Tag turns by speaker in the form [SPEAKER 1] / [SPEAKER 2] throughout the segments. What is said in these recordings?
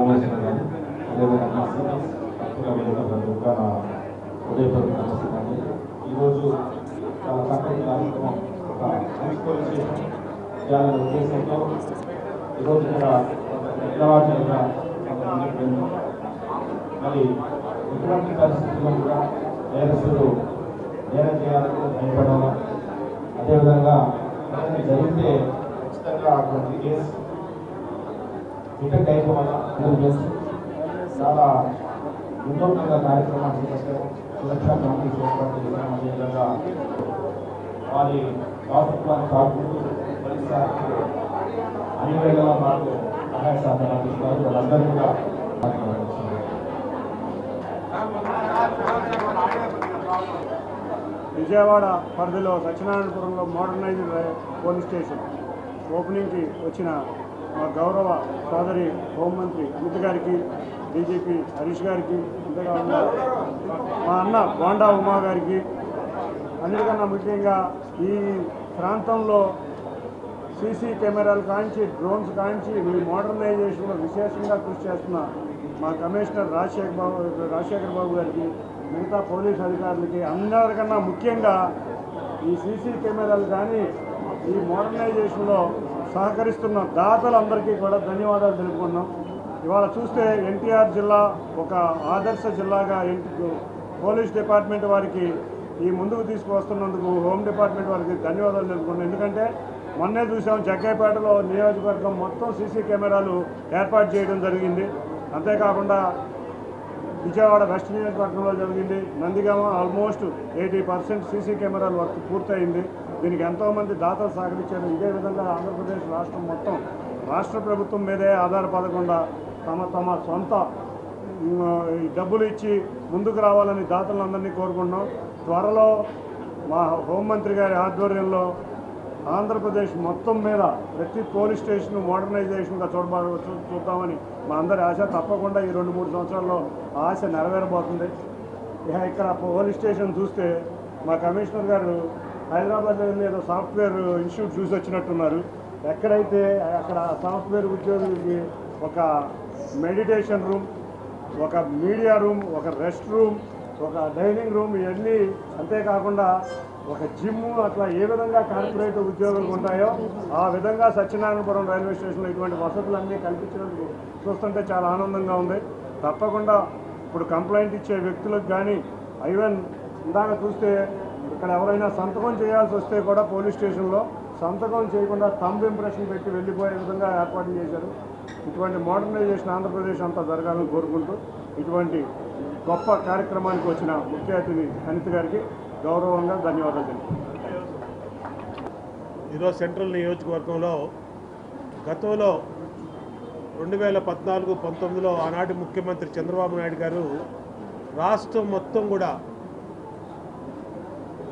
[SPEAKER 1] ఉమాశంకర్ గారు, అదేవిధంగా మా సీనియర్స్ భక్తుల ప్రతి ఒక్క ఉదయపూర్వక నమస్కారాలు. ఈరోజు చాలా చక్కటి కార్యక్రమం ఒక హైస్కూల్ స్టేషన్ చేయాలనే ఉద్దేశంతో ఈరోజు ఇక్కడ తెల్లవారుజామున మరి ఎటువంటి పరిస్థితుల్లో కూడా నేరస్తులు నేరం చేయాలని భయపడడం, అదేవిధంగా జరిగితే ఖచ్చితంగా అటువంటి కేసు డిటెక్ట్ అయిపోవాలని చాలా వినూత్నంగా కార్యక్రమాలు చేపట్టారు. సురక్షా కమిటీ ఏర్పాటు చేశాం. అదేవిధంగా వారి వారసత్వాన్ని కాకుండా పరిసరాలకు అన్ని వేళలా మాకు సహాయ సహకారాలు ఇస్తారు. వాళ్ళందరూ కూడా
[SPEAKER 2] విజయవాడ పరిధిలో సత్యనారాయణపురంలో మోడర్నైజ్డ్ పోలీస్ స్టేషన్ ఓపెనింగ్కి వచ్చిన మా గౌరవ సోదరి హోంమంత్రి అమిత్ గారికి, డీజీపీ హరీష్ గారికి, అంతేకాకుండా మా అన్న బోండా ఉమా గారికి, అన్నిటికన్నా ముఖ్యంగా ఈ ప్రాంతంలో సీసీ కెమెరాలు కాంచి, డ్రోన్స్ కాంచి ఈ మోడర్నైజేషన్లో విశేషంగా కృషి చేస్తున్న మా కమిషనర్ రాజశేఖర్ బాబు గారికి, మిగతా పోలీస్ అధికారులకి, అందరికన్నా ముఖ్యంగా ఈ సీసీ కెమెరాలు కానీ ఈ మోడర్నైజేషన్లో సహకరిస్తున్న దాతలందరికీ కూడా ధన్యవాదాలు తెలుపుకున్నాం. ఇవాళ చూస్తే ఎన్టీఆర్ జిల్లా ఒక ఆదర్శ జిల్లాగా పోలీస్ డిపార్ట్మెంట్ వారికి ఈ ముందుకు తీసుకువస్తున్నందుకు హోమ్ డిపార్ట్మెంట్ వారికి ధన్యవాదాలు తెలుపుకున్నాం. ఎందుకంటే మొన్నే చూసాం, జగ్గైపేటలో నియోజకవర్గం మొత్తం సీసీ కెమెరాలు ఏర్పాటు చేయడం జరిగింది. అంతేకాకుండా విజయవాడ వెస్ట్ నియోజకవర్గంలో జరిగింది. నందిగామ ఆల్మోస్ట్ 80% సీసీ కెమెరాల వర్క్ పూర్తయింది. దీనికి ఎంతోమంది దాతలు సహకరించారు. ఇదే విధంగా ఆంధ్రప్రదేశ్ రాష్ట్రం మొత్తం రాష్ట్ర ప్రభుత్వం మీదే ఆధారపడకుండా తమ సొంత డబ్బులు ఇచ్చి ముందుకు రావాలని దాతలందరినీ కోరుకుంటున్నాం. త్వరలో మా హోంమంత్రి గారి ఆధ్వర్యంలో ఆంధ్రప్రదేశ్ మొత్తం మీద ప్రతి పోలీస్ స్టేషన్ మోడర్నైజేషన్గా చూద్దామని మా అందరి ఆశ. తప్పకుండా ఈ 2-3 సంవత్సరాల్లో ఆశ నెరవేరబోతుంది. ఇక్కడ పోలీస్ స్టేషన్ చూస్తే మా కమిషనర్ గారు హైదరాబాద్లో ఏదో సాఫ్ట్వేర్ ఇన్స్టిట్యూట్ చూసి వచ్చినట్టున్నారు. ఎక్కడైతే అక్కడ సాఫ్ట్వేర్ ఉద్యోగులకి ఒక మెడిటేషన్ రూమ్, ఒక మీడియా రూమ్, ఒక రెస్ట్ రూమ్, ఒక డైనింగ్ రూమ్, ఇవన్నీ అంతేకాకుండా ఒక జిమ్, అట్లా ఏ విధంగా కార్పొరేట్ ఉద్యోగులు ఉంటాయో ఆ విధంగా సత్యనారాయణపురం రైల్వే స్టేషన్లో ఇటువంటి వసతులన్నీ కల్పించినందుకు చూస్తుంటే చాలా ఆనందంగా ఉంది. తప్పకుండా ఇప్పుడు కంప్లైంట్ ఇచ్చే వ్యక్తులకు కానీ, ఈవెన్ ఇందాక చూస్తే ఇక్కడ ఎవరైనా సంతకం చేయాల్సి వస్తే కూడా పోలీస్ స్టేషన్లో సంతకం చేయకుండా థంబ్ ఇంప్రెషన్ పెట్టి వెళ్ళిపోయే విధంగా ఏర్పాటు చేశారు. ఇటువంటి మోడర్నైజేషన్ ఆంధ్రప్రదేశ్ అంతా జరగాలని కోరుకుంటూ ఇటువంటి గొప్ప కార్యక్రమానికి వచ్చిన ముఖ్య అతిథి అనిత్ గారికి గౌరవంగా ధన్యవాదాలు తెలుపుతున్నాను.
[SPEAKER 3] ఈరోజు సెంట్రల్ నియోజకవర్గంలో గతంలో 2014-19లో ఆనాటి ముఖ్యమంత్రి చంద్రబాబు నాయుడు గారు రాష్ట్రం మొత్తం కూడా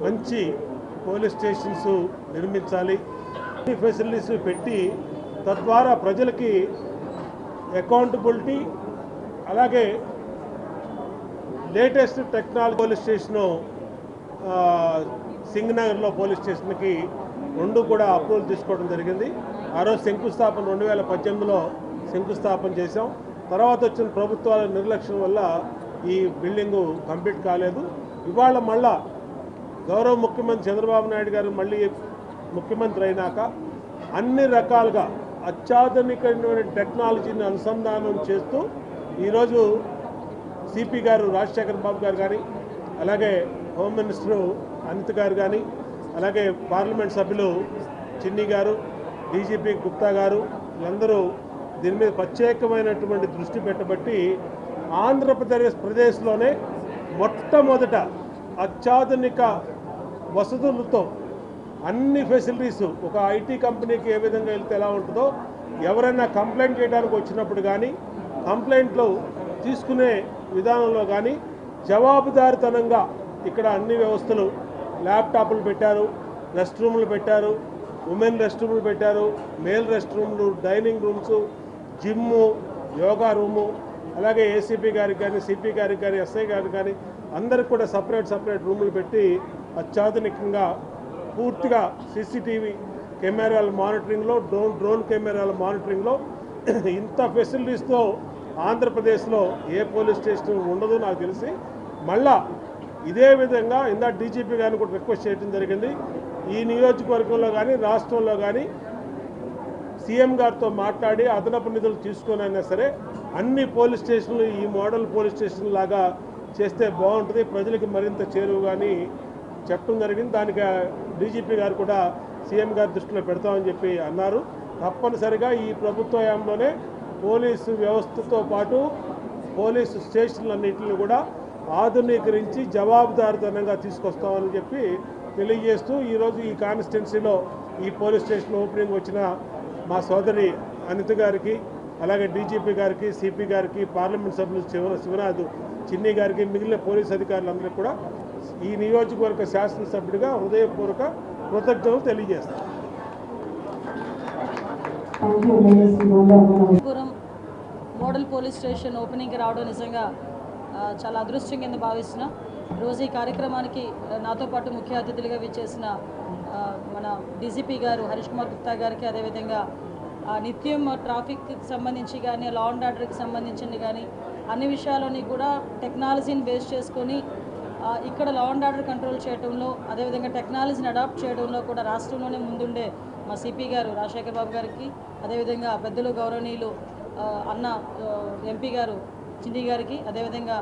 [SPEAKER 3] మంచి పోలీస్ స్టేషన్స్ నిర్మించాలి, అన్ని ఫెసిలిటీస్ పెట్టి తద్వారా ప్రజలకి అకౌంటబిలిటీ, అలాగే లేటెస్ట్ టెక్నాలజీ పోలీస్ స్టేషను సింగనగర్లో పోలీస్ స్టేషన్కి 2 కూడా అప్రూవల్ తీసుకోవడం జరిగింది. ఆ రోజు శంకుస్థాపన 2018లో శంకుస్థాపన చేశాం. తర్వాత వచ్చిన ప్రభుత్వాల నిర్లక్ష్యం వల్ల ఈ బిల్డింగు కంప్లీట్ కాలేదు. ఇవాళ మళ్ళా గౌరవ ముఖ్యమంత్రి చంద్రబాబు నాయుడు గారు మళ్ళీ ముఖ్యమంత్రి అయినాక అన్ని రకాలుగా అత్యాధునికమైన టెక్నాలజీని అనుసంధానం చేస్తూ ఈరోజు సిపి గారు రాజశేఖర్ బాబు గారు కానీ, అలాగే హోమ్ మినిస్టరు అనిత్ గారు కానీ, అలాగే పార్లమెంట్ సభ్యులు చిన్ని గారు, డీజీపీ గుప్తా గారు, వీళ్ళందరూ దీని మీద ప్రత్యేకమైనటువంటి దృష్టి పెట్టబట్టి ఆంధ్రప్రదేశ్లోనే మొట్టమొదట అత్యాధునిక వసతులతో అన్ని ఫెసిలిటీస్, ఒక ఐటీ కంపెనీకి ఏ విధంగా వెళ్తే ఎలా ఉంటుందో, ఎవరైనా కంప్లైంట్ చేయడానికి వచ్చినప్పుడు కానీ, కంప్లైంట్లు తీసుకునే విధానంలో కానీ జవాబుదారితనంగా ఇక్కడ అన్ని వ్యవస్థలు, ల్యాప్టాప్లు పెట్టారు, రెస్ట్ రూమ్లు పెట్టారు, ఉమెన్ రెస్ట్ రూమ్లు పెట్టారు, మేల్ రెస్ట్ రూమ్లు, dining rooms, gym, yoga room, అలాగే ఏసీపీ గారికి కానీ, సిపి గారికి కానీ, ఎస్ఐ గారికి కానీ అందరికి కూడా సపరేట్ రూములు పెట్టి అత్యాధునికంగా పూర్తిగా సీసీటీవీ కెమెరాల మానిటరింగ్లో, డ్రోన్ కెమెరాల మానిటరింగ్లో ఇంత ఫెసిలిటీస్తో ఆంధ్రప్రదేశ్లో ఏ పోలీస్ స్టేషన్ ఉండదు నాకు తెలిసి. మళ్ళా ఇదే విధంగా ఇందాక డీజీపీ గారిని కూడా రిక్వెస్ట్ చేయడం జరిగింది. ఈ నియోజకవర్గంలో కానీ రాష్ట్రంలో కానీ సీఎం గారితో మాట్లాడి అదనపు నిధులు తీసుకొనైనా సరే అన్ని పోలీస్ స్టేషన్లు ఈ మోడల్ పోలీస్ స్టేషన్ లాగా చేస్తే బాగుంటుంది, ప్రజలకు మరింత చేరువుగాని చెప్పడం జరిగింది. దానికి డీజీపీ గారు కూడా సీఎం గారి దృష్టిలో పెడతామని చెప్పి అన్నారు. తప్పనిసరిగా ఈ ప్రభుత్వ హయాంలోనే పోలీసు వ్యవస్థతో పాటు పోలీసు స్టేషన్లన్నింటినీ కూడా ఆధునీకరించి జవాబుదారీతనంగా తీసుకొస్తామని చెప్పి తెలియజేస్తూ ఈరోజు ఈ కాన్స్టిట్యున్సీలో ఈ పోలీస్ స్టేషన్ ఓపెనింగ్ వచ్చిన మా సోదరి అనిత గారికి, అలాగే డీజీపీ గారికి, సిపి గారికి, పార్లమెంట్ సభ్యులు శివనాథ్ చిన్ని గారికి, మిగిలిన పోలీస్ అధికారులందరికీ కూడా ఈ నియోజకవర్గ శాసనసభ్యుడిగా హృదయపూర్వక కృతజ్ఞతలు తెలియజేస్తాను.
[SPEAKER 4] మోడల్ పోలీస్ స్టేషన్ ఓపెనింగ్కి రావడం నిజంగా చాలా అదృష్టం కింద భావిస్తున్నాం. రోజు ఈ కార్యక్రమానికి నాతో పాటు ముఖ్య అతిథులుగా విచ్చేసిన మన డీజీపీ గారు హరీష్ కుమార్ గుప్తా గారికి, అదేవిధంగా నిత్యం ట్రాఫిక్కి సంబంధించి కానీ లా అండ్ ఆర్డర్కి సంబంధించింది కానీ అన్ని విషయాలని కూడా టెక్నాలజీని బేస్ చేసుకొని ఇక్కడ లా అండ్ ఆర్డర్ కంట్రోల్ చేయడంలో, అదేవిధంగా టెక్నాలజీని అడాప్ట్ చేయడంలో కూడా రాష్ట్రంలోనే ముందుండే మా సిపి గారు రాజశేఖర్ బాబు గారికి, అదేవిధంగా పెద్దలు గౌరవనీయులు అన్న ఎంపీ గారు చిన్ని గారికి, అదేవిధంగా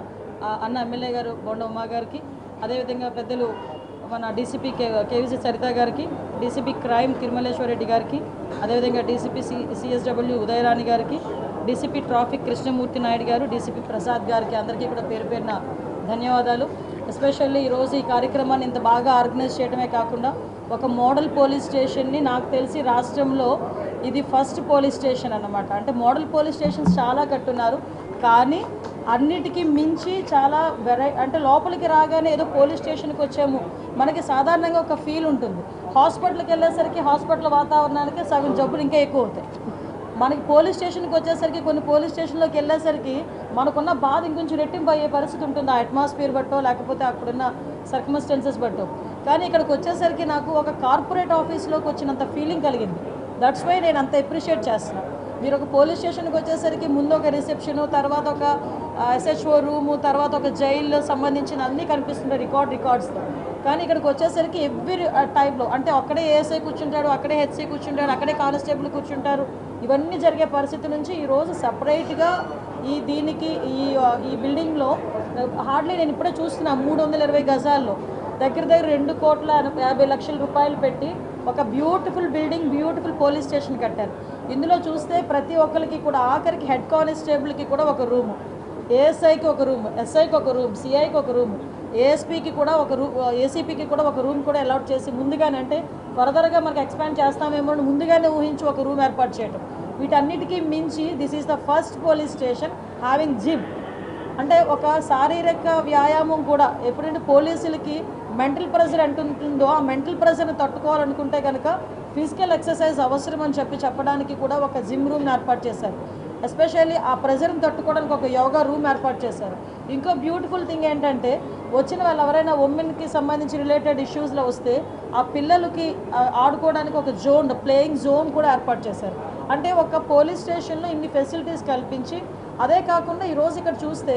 [SPEAKER 4] అన్న ఎమ్మెల్యే గారు బొండ ఉమా గారికి, అదేవిధంగా పెద్దలు మన డీసీపీ కేవీసీ సరిత గారికి, డీసీపీ క్రైమ్ తిరుమలేశ్వరరెడ్డి గారికి, అదేవిధంగా డీసీపీ సిఎస్డబ్ల్యూ ఉదయరాణి గారికి, డీసీపీ ట్రాఫిక్ కృష్ణమూర్తి నాయుడు గారు, డీసీపీ ప్రసాద్ గారికి అందరికీ కూడా పేరు పేరున ధన్యవాదాలు. ఎస్పెషల్లీ ఈరోజు ఈ కార్యక్రమాన్ని ఇంత బాగా ఆర్గనైజ్ చేయడమే కాకుండా ఒక మోడల్ పోలీస్ స్టేషన్ని నాకు తెలిసి రాష్ట్రంలో ఇది ఫస్ట్ పోలీస్ స్టేషన్ అన్నమాట. అంటే మోడల్ పోలీస్ స్టేషన్స్ చాలా కట్టున్నారు, కానీ అన్నిటికీ మించి చాలా అంటే లోపలికి రాగానే ఏదో పోలీస్ స్టేషన్కి వచ్చాము మనకి సాధారణంగా ఒక ఫీల్ ఉంటుంది. హాస్పిటల్కి వెళ్ళేసరికి హాస్పిటల్ వాతావరణానికి సగం జబ్బులు ఇంకా ఎక్కువ అవుతాయి. మనకి పోలీస్ స్టేషన్కి వచ్చేసరికి కొన్ని పోలీస్ స్టేషన్లోకి వెళ్ళేసరికి మనకున్న బాధ ఇంకొంచెం రెట్టింపు అయ్యే పరిస్థితి ఉంటుంది, ఆ అట్మాస్ఫియర్ బట్టో లేకపోతే అక్కడున్న సర్కమ్స్టెన్సెస్ బట్టో. కానీ ఇక్కడికి వచ్చేసరికి నాకు ఒక కార్పొరేట్ ఆఫీస్లోకి వచ్చినంత ఫీలింగ్ కలిగింది. దట్స్ వై నేను అంత అప్రిషియేట్ చేస్తున్నాను. మీరు ఒక పోలీస్ స్టేషన్కి వచ్చేసరికి ముందు ఒక రిసెప్షను, తర్వాత ఒక ఎస్హెచ్ఓ రూము, తర్వాత ఒక జైలు సంబంధించిన అన్నీ కనిపిస్తుంటాయి రికార్డ్స్తో. కానీ ఇక్కడికి వచ్చేసరికి ఎవ్రీ టైప్లో అంటే అక్కడే ఏఎస్ఐ కూర్చుంటాడు, అక్కడే హెచ్సీ కూర్చుంటాడు, అక్కడే కానిస్టేబుల్ కూర్చుంటారు. ఇవన్నీ జరిగే పరిస్థితి నుంచి ఈరోజు సపరేట్గా దీనికి ఈ బిల్డింగ్లో హార్డ్లీ నేను ఇప్పుడే చూస్తున్నా 320 గజాల్లో దగ్గర 2,50,00,000 రూపాయలు పెట్టి ఒక beautiful building, beautiful police station కట్టారు. ఇందులో చూస్తే ప్రతి ఒక్కరికి కూడా ఆఖరికి హెడ్ కానిస్టేబుల్కి కూడా ఒక రూము, ఏఎస్ఐకి ఒక రూమ్, ఎస్ఐకి ఒక రూమ్, సిఐకి ఒక రూమ్, ఏఎస్పీకి కూడా ఒక రూమ్, ఏసీపీకి కూడా ఒక రూమ్ కూడా అలాట్ చేసి ముందుగానే అంటే ఫర్దర్గా మనకి ఎక్స్పాండ్ చేస్తామేమో ముందుగానే ఊహించి ఒక రూమ్ ఏర్పాటు చేయటం. వీటన్నిటికీ మించి this is the first police station having gym. అంటే ఒక శారీరక వ్యాయామం కూడా ఎప్పుడంటే పోలీసులకి మెంటల్ ప్రెషర్ అంటుంటుందో ఆ మెంటల్ ప్రెషర్ని తట్టుకోవాలనుకుంటే కనుక ఫిజికల్ ఎక్సర్సైజ్ అవసరం అని చెప్పడానికి కూడా ఒక జిమ్ రూమ్ని ఏర్పాటు చేశారు. ఎస్పెషల్లీ ఆ ప్రెషర్ని తట్టుకోవడానికి ఒక యోగా రూమ్ ఏర్పాటు చేశారు. ఇంకో బ్యూటిఫుల్ థింగ్ ఏంటంటే వచ్చిన వాళ్ళు ఎవరైనా ఉమెన్కి సంబంధించి రిలేటెడ్ ఇష్యూస్లో వస్తే ఆ పిల్లలకి ఆడుకోవడానికి ఒక జోన్, ప్లేయింగ్ జోన్ కూడా ఏర్పాటు చేశారు. అంటే ఒక పోలీస్ స్టేషన్లో ఇన్ని ఫెసిలిటీస్ కల్పించి, అదే కాకుండా ఈరోజు ఇక్కడ చూస్తే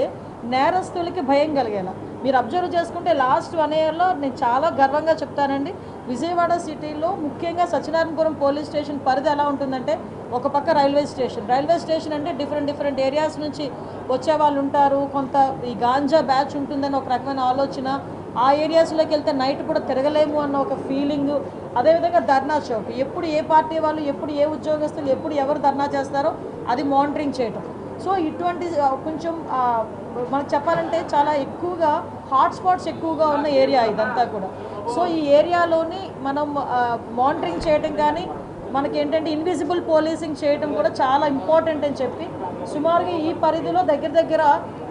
[SPEAKER 4] నేరస్తులకి భయం కలిగేలా మీరు అబ్జర్వ్ చేసుకుంటే లాస్ట్ 1 yearలో నేను చాలా గర్వంగా చెప్తానండి. విజయవాడ సిటీలో ముఖ్యంగా సత్యనారాయణపురం పోలీస్ స్టేషన్ పరిధి ఎలా ఉంటుందంటే ఒక పక్క రైల్వే స్టేషన్ అంటే డిఫరెంట్ ఏరియాస్ నుంచి వచ్చే వాళ్ళు ఉంటారు. కొంత ఈ గాంజా బ్యాచ్ ఉంటుందని ఒక రకమైన ఆలోచన, ఆ ఏరియాస్లోకి వెళ్తే నైట్ కూడా తిరగలేము అన్న ఒక ఫీలింగ్. అదేవిధంగా ధర్నా చౌక్, ఎప్పుడు ఏ పార్టీ వాళ్ళు, ఎప్పుడు ఏ ఉద్యోగస్తులు, ఎప్పుడు ఎవరు ధర్నా చేస్తారో అది మానిటరింగ్ చేయటం. సో ఇటువంటి కొంచెం మనకు చెప్పాలంటే చాలా ఎక్కువగా హాట్స్పాట్స్ ఎక్కువగా ఉన్న ఏరియా ఇదంతా కూడా. సో ఈ ఏరియాలోని మనం మానిటరింగ్ చేయటం కానీ మనకి ఏంటంటే ఇన్విజిబుల్ పోలీసింగ్ చేయటం కూడా చాలా ఇంపార్టెంట్ అని చెప్పి సుమారుగా ఈ పరిధిలో దగ్గర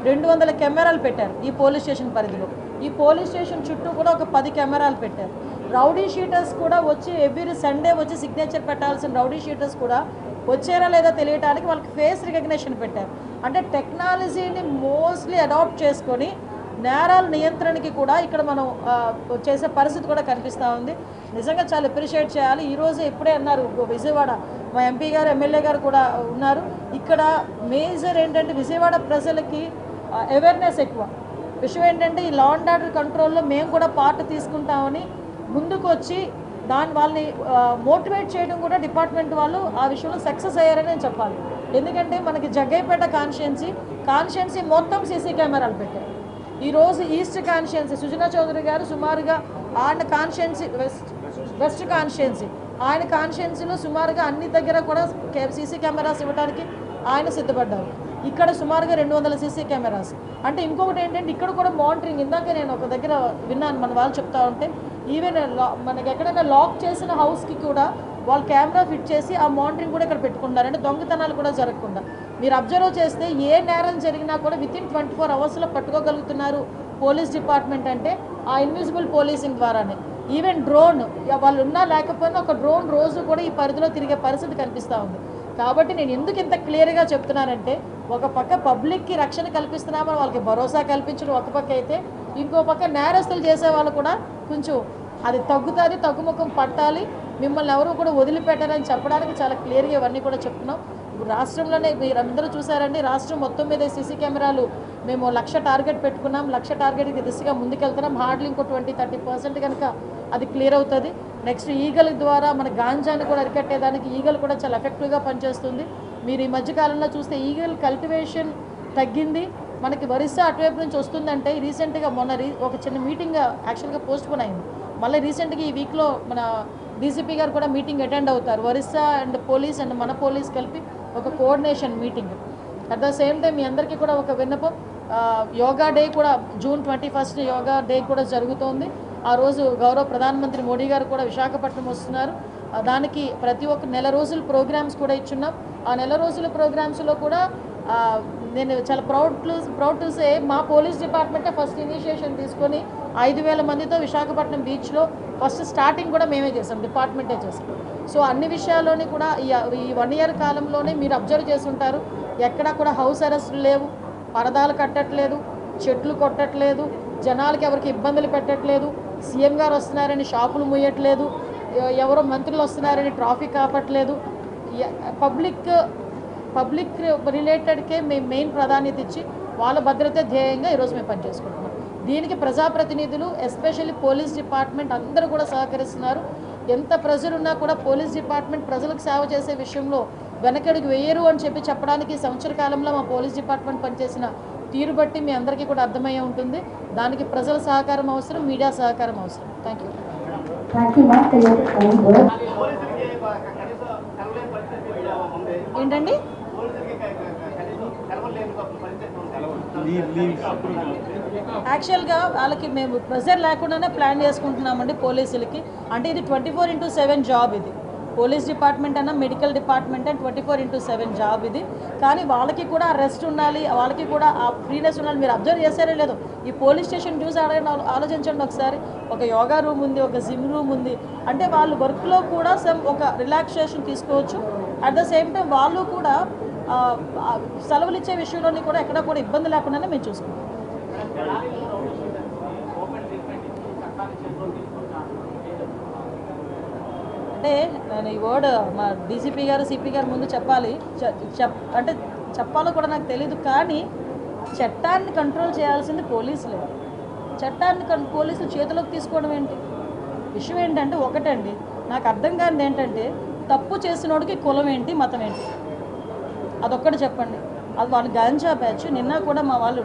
[SPEAKER 4] 200 కెమెరాలు పెట్టారు. ఈ పోలీస్ స్టేషన్ పరిధిలో ఈ పోలీస్ స్టేషన్ చుట్టూ కూడా ఒక 10 కెమెరాలు పెట్టారు. రౌడీ షీటర్స్ కూడా వచ్చి ఎవ్రీ సండే వచ్చి సిగ్నేచర్ పెట్టాల్సిన రౌడీ షీటర్స్ కూడా వచ్చారా లేదా తెలియడానికి వాళ్ళకి ఫేస్ రికగ్నిషన్ పెట్టారు. అంటే టెక్నాలజీని మోస్ట్లీ అడాప్ట్ చేసుకొని నేరాల నియంత్రణకి కూడా ఇక్కడ మనం చేసే పరిస్థితి కూడా కనిపిస్తూ ఉంది. నిజంగా చాలా అప్రిషియేట్ చేయాలి. ఈరోజు ఇప్పుడే అన్నారు విజయవాడ మా ఎంపీ గారు ఎమ్మెల్యే గారు కూడా ఉన్నారు. ఇక్కడ మేజర్ ఏంటంటే విజయవాడ ప్రజలకి అవేర్నెస్ ఎక్కువ. విషయం ఏంటంటే ఈ లా అండ్ ఆర్డర్ కంట్రోల్లో మేము కూడా పార్ట్ తీసుకుంటామని ముందుకు వచ్చి వాళ్ళని మోటివేట్ చేయడం కూడా డిపార్ట్మెంట్ వాళ్ళు ఆ విషయంలో సక్సెస్ అయ్యారని నేను చెప్పాలి. ఎందుకంటే మనకి జగ్గైపేట కాన్స్టిట్యున్సీ మొత్తం సీసీ కెమెరాలు పెట్టారు. ఈరోజు ఈస్ట్ కాన్స్టిట్యున్సీ సుజనా చౌదరి గారు సుమారుగా ఆయన కాన్స్టిట్యున్సీ వెస్ట్ కాన్స్టిట్యున్సీ ఆయన కాన్స్టిట్యున్సీలో సుమారుగా అన్ని దగ్గర కూడా సీసీ కెమెరాస్ ఇవ్వడానికి ఆయన సిద్ధపడ్డారు. ఇక్కడ సుమారుగా 200 సీసీ కెమెరాస్. అంటే ఇంకొకటి ఏంటంటే ఇక్కడ కూడా మానిటరింగ్. ఇందాక నేను ఒక దగ్గర విన్నాను, మన వాళ్ళు చెప్తా ఉంటే ఈవెన్ మనకి ఎక్కడైనా లాక్ చేసిన హౌస్కి కూడా వాళ్ళు కెమెరా ఫిట్ చేసి ఆ మానిటరింగ్ కూడా ఇక్కడ పెట్టుకుంటారు. అంటే దొంగతనాలు కూడా జరగకుండా మీరు అబ్జర్వ్ చేస్తే ఏ నేరం జరిగినా కూడా వితిన్ 24 అవర్స్లో పట్టుకోగలుగుతున్నారు పోలీస్ డిపార్ట్మెంట్. అంటే ఆ ఇన్విజిబుల్ పోలీసింగ్ ద్వారానే. ఈవెన్ డ్రోన్ వాళ్ళు ఉన్నా లేకపోయినా ఒక డ్రోన్ రోజు కూడా ఈ పరిధిలో తిరిగే పరిస్థితి కనిపిస్తూ ఉంది. కాబట్టి నేను ఎందుకు ఇంత క్లియర్గా చెప్తున్నానంటే ఒక పక్క పబ్లిక్కి రక్షణ కల్పిస్తున్నామని వాళ్ళకి భరోసా కల్పించడం ఒక పక్క అయితే, ఇంకో పక్క నేరస్తులు చేసే వాళ్ళు కూడా కొంచెం అది తగ్గుతుంది, తగ్గుముఖం పట్టాలి, మిమ్మల్ని ఎవరు కూడా వదిలిపెట్టారని చెప్పడానికి చాలా క్లియర్గా ఇవన్నీ కూడా చెప్తున్నాం. ఇప్పుడు రాష్ట్రంలోనే మీరు అందరూ చూసారండి, రాష్ట్రం మొత్తం మీద సీసీ కెమెరాలు మేము 1,00,000 టార్గెట్ పెట్టుకున్నాం. 1,00,000 టార్గెట్కి దిశగా ముందుకెళ్తున్నాం. హార్డ్లీ ఇంకో 20-30% కనుక అది క్లియర్ అవుతుంది. నెక్స్ట్ ఈగల ద్వారా మన గాంజాను కూడా అరికట్టేదానికి ఈగలు కూడా చాలా ఎఫెక్టివ్గా పనిచేస్తుంది. మీరు ఈ మధ్యకాలంలో చూస్తే ఈగల్ కల్టివేషన్ తగ్గింది. మనకి ఒరిస్సా అటువైపు నుంచి వస్తుందంటే రీసెంట్గా ఒక చిన్న మీటింగ్ యాక్చువల్గా పోస్ట్పోన్ అయింది. మళ్ళీ రీసెంట్గా ఈ వీక్లో మన డీసీపీ గారు కూడా మీటింగ్ అటెండ్ అవుతారు. ఒరిస్సా అండ్ పోలీస్ అండ్ మన పోలీస్ కలిపి ఒక coordination meeting. At the same time మీ అందరికీ కూడా ఒక విన్నపం, యోగా డే కూడా June 21 యోగా డే కూడా జరుగుతోంది. ఆ రోజు గౌరవ ప్రధానమంత్రి మోడీ గారు కూడా విశాఖపట్నం వస్తున్నారు. దానికి ప్రతి ఒక్క నెల రోజుల ప్రోగ్రామ్స్ కూడా ఇచ్చున్నాం. ఆ నెల రోజుల ప్రోగ్రామ్స్లో కూడా నేను చాలా ప్రౌడ్ టు సే మా పోలీస్ డిపార్ట్మెంటే ఫస్ట్ ఇనిషియేషన్ తీసుకొని 5,000 మందితో విశాఖపట్నం బీచ్లో ఫస్ట్ స్టార్టింగ్ కూడా మేమే చేసాం, డిపార్ట్మెంటే చేసాం. సో అన్ని విషయాల్లోని కూడా ఈ 1 year కాలంలోనే మీరు అబ్జర్వ్ చేస్తుంటారు, ఎక్కడా కూడా హౌస్ అరెస్టులు లేవు, పరదాలు కట్టట్లేదు, చెట్లు కొట్టట్లేదు, జనాలకి ఎవరికి ఇబ్బందులు పెట్టట్లేదు, సీఎం గారు వస్తున్నారని షాపులు మూయట్లేదు, ఎవరో మంత్రులు వస్తున్నారని ట్రాఫిక్ ఆపట్లేదు. పబ్లిక్ రిలేటెడ్కే మేము మెయిన్ ప్రాధాన్యత ఇచ్చి వాళ్ళ భద్రత ధ్యేయంగా ఈరోజు మేము పనిచేసుకుంటున్నాం. దీనికి ప్రజాప్రతినిధులు ఎస్పెషల్లీ పోలీస్ డిపార్ట్మెంట్ అందరూ కూడా సహకరిస్తున్నారు. ఎంత ప్రెజర్ ఉన్నా కూడా పోలీస్ డిపార్ట్మెంట్ ప్రజలకు సేవ చేసే విషయంలో వెనకడుగు వేయరు అని చెప్పడానికి సంవత్సర కాలంలో మా పోలీస్ డిపార్ట్మెంట్ పనిచేసిన తీరు బట్టి మీ అందరికీ కూడా అర్థమయ్యే ఉంటుంది. దానికి ప్రజల సహకారం అవసరం, మీడియా సహకారం అవసరం. Thank you. ఏంటండి యాక్చువల్గా వాళ్ళకి మేము ప్రెజర్ లేకుండానే ప్లాన్ చేసుకుంటున్నామండి పోలీసులకి. అంటే ఇది 24/7 జాబ్. ఇది పోలీస్ డిపార్ట్మెంట్ అన్న మెడికల్ డిపార్ట్మెంట్ అని 24/7 జాబ్ ఇది. కానీ వాళ్ళకి కూడా రెస్ట్ ఉండాలి, వాళ్ళకి కూడా ఆ ఫ్రీనెస్ ఉండాలి. మీరు అబ్జర్వ్ చేశారో లేదో, ఈ పోలీస్ స్టేషన్ చూసి ఆలోచించండి ఒకసారి. ఒక యోగా రూమ్ ఉంది, ఒక జిమ్ రూమ్ ఉంది. అంటే వాళ్ళు వర్క్లో కూడా ఒక రిలాక్సేషన్ తీసుకోవచ్చు. అట్ ద సేమ్ టైం వాళ్ళు కూడా సెలవులు ఇచ్చే విషయంలోని కూడా ఎక్కడ కూడా ఇబ్బంది లేకుండానే మేము చూసుకుంటాం. అంటే నేను ఈ వర్డ్ మా డీసీపీ గారు సిపి గారు ముందు చెప్పాలి, అంటే చెప్పాలో కూడా నాకు తెలీదు. కానీ చట్టాన్ని కంట్రోల్ చేయాల్సింది పోలీసులే. చట్టాన్ని పోలీసులు చేతిలోకి తీసుకోవడం ఏంటి? విషయం ఏంటంటే ఒకటండి, నాకు అర్థం కానిది ఏంటంటే తప్పు చేసినోడికి కులం ఏంటి, మతం ఏంటి, అదొక్కటి చెప్పండి. అది వాళ్ళు గాంజా బ్యాచ్. నిన్న కూడా మా వాళ్ళు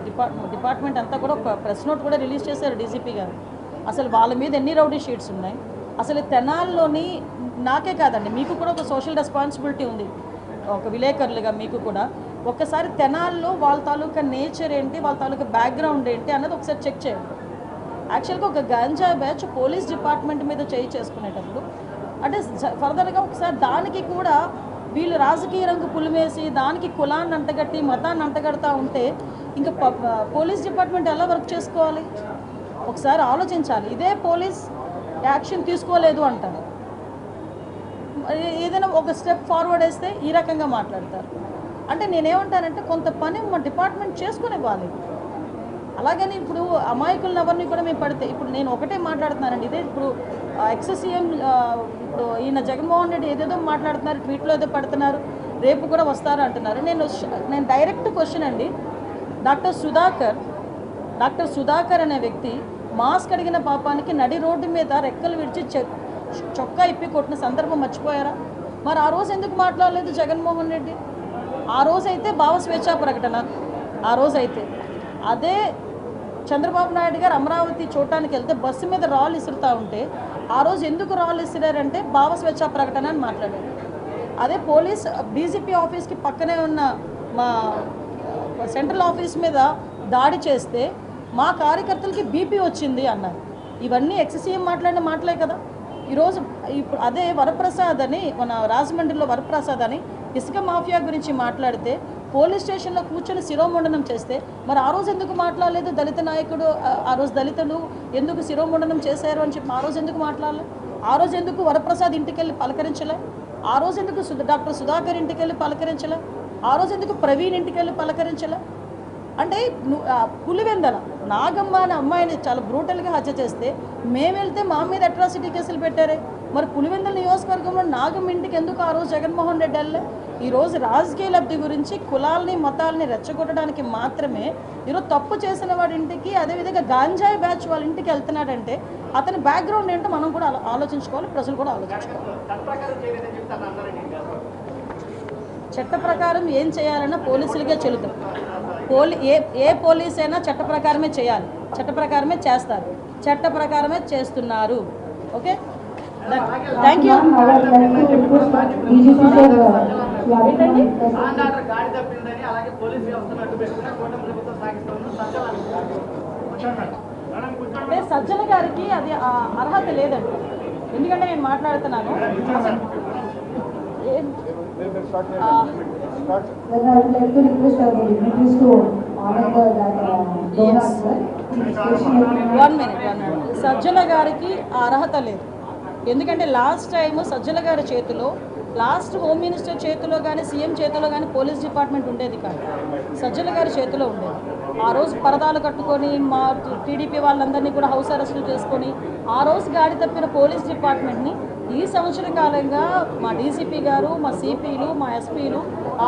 [SPEAKER 4] డిపార్ట్మెంట్ అంతా కూడా ఒక ప్రెస్ నోట్ కూడా రిలీజ్ చేశారు డీసీపీ గారు. అసలు వాళ్ళ మీద ఎన్ని రౌడీ షీట్స్ ఉన్నాయి. అసలు తెనాల్లోని నాకే కాదండి, మీకు కూడా ఒక సోషల్ రెస్పాన్సిబిలిటీ ఉంది ఒక విలేకరులుగా. మీకు కూడా ఒక్కసారి తెనాల్లో వాళ్ళ తాలూకా నేచర్ ఏంటి, వాళ్ళ తాలూకా బ్యాక్గ్రౌండ్ ఏంటి అన్నది ఒకసారి చెక్ చేయండి. యాక్చువల్గా ఒక గాంజా బ్యాచ్ పోలీస్ డిపార్ట్మెంట్ మీద చేసుకునేటప్పుడు అంటే ఫర్దర్గా ఒకసారి దానికి కూడా వీళ్ళు రాజకీయ రంగు పులిమేసి దానికి కులాన్ని అంటగట్టి మతాన్ని అంటగడతా ఉంటే ఇంకా పోలీస్ డిపార్ట్మెంట్ ఎలా వర్క్ చేసుకోవాలి? ఒకసారి ఆలోచించాలి. ఇదే పోలీస్ యాక్షన్ తీసుకోలేదు అంటారు, ఏదైనా ఒక స్టెప్ ఫార్వర్డ్ వేస్తే ఈ రకంగా మాట్లాడతారు. అంటే నేనేమంటానంటే కొంత పని మా డిపార్ట్మెంట్ చేసుకునివ్వాలి. అలాగని ఇప్పుడు అమాయకులను ఎవరిని కూడా మేము పడితే ఇప్పుడు నేను ఒకటే మాట్లాడుతున్నానండి. ఇదే ఇప్పుడు ఎక్స్ సీఎం ఇప్పుడు ఈయన జగన్మోహన్ రెడ్డి ఏదేదో మాట్లాడుతున్నారు, ట్వీట్లో ఏదో పడుతున్నారు, రేపు కూడా వస్తారు అంటున్నారు. నేను డైరెక్ట్ క్వశ్చన్ అండి, డాక్టర్ సుధాకర్ అనే వ్యక్తి మాస్క్ అడిగిన పాపానికి నడి రోడ్డు మీద రెక్కలు విడిచి చొక్కా ఇప్పి కొట్టిన సందర్భం మర్చిపోయారా? మరి ఆ రోజు ఎందుకు మాట్లాడలేదు జగన్మోహన్ రెడ్డి? ఆ రోజైతే భావ స్వేచ్ఛా ప్రకటన, ఆ రోజైతే అదే చంద్రబాబు నాయుడు గారు అమరావతి చూడటానికి వెళ్తే బస్సు మీద రాళ్ళు ఇసురుతూ ఉంటే ఆ రోజు ఎందుకు రాళ్ళు ఇసిరారంటే భావ స్వేచ్ఛా ప్రకటన అని మాట్లాడారు. అదే పోలీస్ డీజీపీ ఆఫీస్కి పక్కనే ఉన్న మా సెంట్రల్ ఆఫీస్ మీద దాడి చేస్తే మా కార్యకర్తలకి బీపీ వచ్చింది అన్నారు. ఇవన్నీ ఎక్స్సీఎం మాట్లాడిన మాటలే కదా. ఈరోజు ఇప్పుడు అదే వరప్రసాద్ అని మన రాజమండ్రిలో వరప్రసాద్ అని ఇసుక మాఫియా గురించి మాట్లాడితే పోలీస్ స్టేషన్లో కూర్చొని శిరోముండనం చేస్తే మరి ఆ రోజు ఎందుకు మాట్లాడలేదు? దళిత నాయకుడు ఆ రోజు దళితులు ఎందుకు శిరోముండనం చేశారు అని చెప్పి ఆ రోజు ఎందుకు మాట్లాడలేదు? ఆ రోజు ఎందుకు వరప్రసాద్ ఇంటికి వెళ్ళి పలకరించలే? ఆ రోజు ఎందుకు డాక్టర్ సుధాకర్ ఇంటికి వెళ్ళి పలకరించలే? ఆ రోజు ఎందుకు ప్రవీణ్ ఇంటికి వెళ్ళి పలకరించలే? అంటే పులివెందల నాగమ్మ అనే అమ్మాయిని చాలా బ్రూటల్గా హత్య చేస్తే మేము వెళ్తే మా మీద అట్రాసిటీ కేసులు పెట్టారే. మరి పులివెందల నియోజకవర్గంలో నాగమ్మ ఇంటికి ఎందుకు ఆ రోజు జగన్మోహన్ రెడ్డి వెళ్ళే? ఈరోజు రాజకీయ లబ్ధి గురించి కులాలని మతాలని రెచ్చగొట్టడానికి మాత్రమే ఈరోజు తప్పు చేసిన వాడి ఇంటికి, అదేవిధంగా గాంజాయి బ్యాచ్ వాళ్ళ ఇంటికి వెళ్తున్నాడంటే అతని బ్యాక్గ్రౌండ్ ఏంటో మనం కూడా ఆలోచించుకోవాలి, ప్రజలు కూడా ఆలోచించుకోవాలి. చట్ట ప్రకారం ఏం చేయాలన్నా పోలీసులకే చెల్లుతాం. ఏ పోలీస్ అయినా చట్ట ప్రకారమే చేయాలి, చట్ట ప్రకారమే చేస్తారు, చట్ట ప్రకారమే చేస్తున్నారు. Okay, thank you. అంటే సజ్జల గారికి అది అర్హత లేదండి. ఎందుకంటే నేను మాట్లాడుతున్నాను. వన్ మినిట్ సజ్జల గారికి అర్హత లేదు. ఎందుకంటే లాస్ట్ టైం సజ్జల గారి చేతిలో, లాస్ట్ హోమ్ మినిస్టర్ చేతిలో కానీ సీఎం చేతిలో కానీ పోలీస్ డిపార్ట్మెంట్ ఉండేది కాదు, సజ్జల గారి చేతిలో ఉండేది. ఆ రోజు పరదాలు కట్టుకొని మా టీడీపీ వాళ్ళందరినీ కూడా హౌస్ అరెస్టులు చేసుకొని ఆ రోజు గాడి తప్పిన పోలీస్ డిపార్ట్మెంట్ని ఈ సంవత్సర కాలంగా మా డీసీపీ గారు, మా సిపిలు, మా ఎస్పీలు,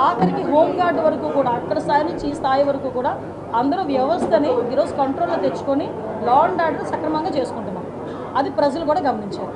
[SPEAKER 4] ఆఖరికి హోంగార్డ్ వరకు కూడా అక్కడ స్థాయి నుంచి ఈ స్థాయి వరకు కూడా అందరూ వ్యవస్థని ఈరోజు కంట్రోల్లో తెచ్చుకొని లా అండ్ ఆర్డర్ సక్రమంగా చేసుకుంటున్నాం. అది ప్రజలు కూడా గమనించారు.